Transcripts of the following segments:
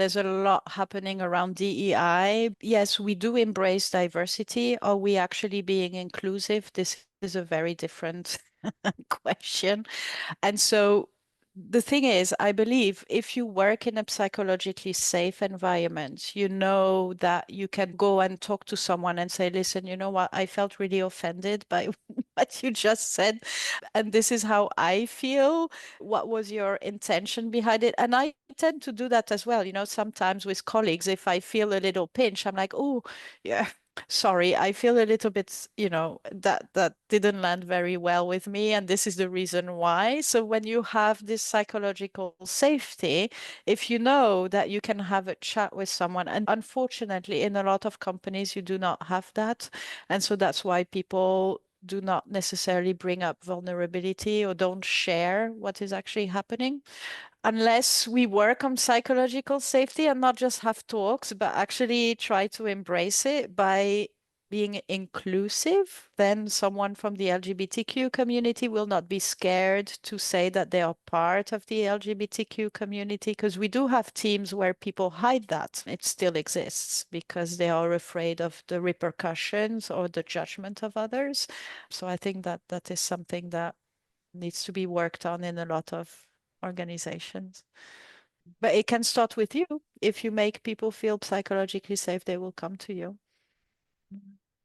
There's a lot happening around DEI. Yes, we do embrace diversity. Are we actually being inclusive? This is a very different question. And so the thing is, I believe if you work in a psychologically safe environment, you know that you can go and talk to someone and say, listen, you know what? I felt really offended by what you just said. And this is how I feel. What was your intention behind it? And I tend to do that as well. You know, sometimes with colleagues, if I feel a little pinch, I'm like, oh, yeah, sorry, I feel a little bit, that didn't land very well with me, and this is the reason why. So when you have this psychological safety, if you know that you can have a chat with someone, and unfortunately, in a lot of companies, you do not have that. And so that's why people do not necessarily bring up vulnerability or don't share what is actually happening unless we work on psychological safety and not just have talks, but actually try to embrace it by being inclusive, then someone from the LGBTQ community will not be scared to say that they are part of the LGBTQ community, because we do have teams where people hide that. It still exists because they are afraid of the repercussions or the judgment of others. So I think that that is something that needs to be worked on in a lot of organizations. But it can start with you. If you make people feel psychologically safe, they will come to you.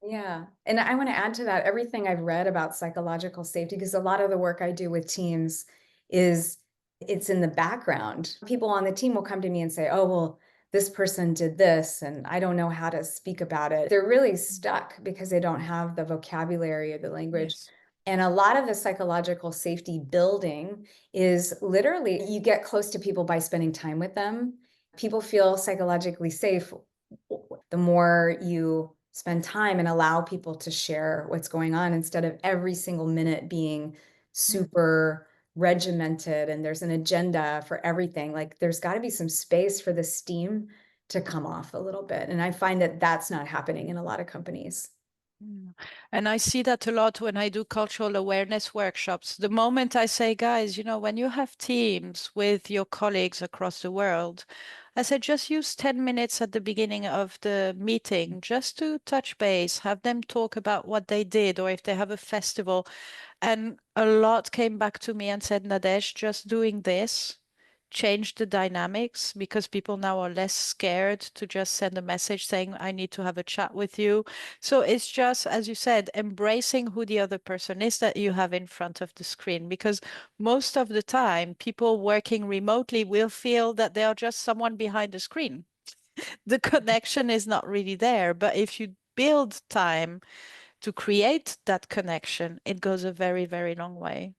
Yeah. And I want to add to that everything I've read about psychological safety, because a lot of the work I do with teams is it's in the background. People on the team will come to me and say, oh, well, this person did this, and I don't know how to speak about it. They're really stuck because they don't have the vocabulary or the language. Yes. And a lot of the psychological safety building is literally you get close to people by spending time with them. People feel psychologically safe the more you spend time and allow people to share what's going on instead of every single minute being Mm. super regimented and there's an agenda for everything. Like there's got to be some space for the steam to come off a little bit. And I find that that's not happening in a lot of companies. Mm. And I see that a lot when I do cultural awareness workshops. The moment I say, guys, when you have teams with your colleagues across the world, I said, just use 10 minutes at the beginning of the meeting just to touch base, have them talk about what they did, or if they have a festival. And a lot came back to me and said, Nadege, just doing this changed the dynamics because people now are less scared to just send a message saying, I need to have a chat with you. So it's just, as you said, embracing who the other person is that you have in front of the screen. Because most of the time, people working remotely will feel that they are just someone behind the screen. The connection is not really there. But if you build time to create that connection, it goes a very, very long way.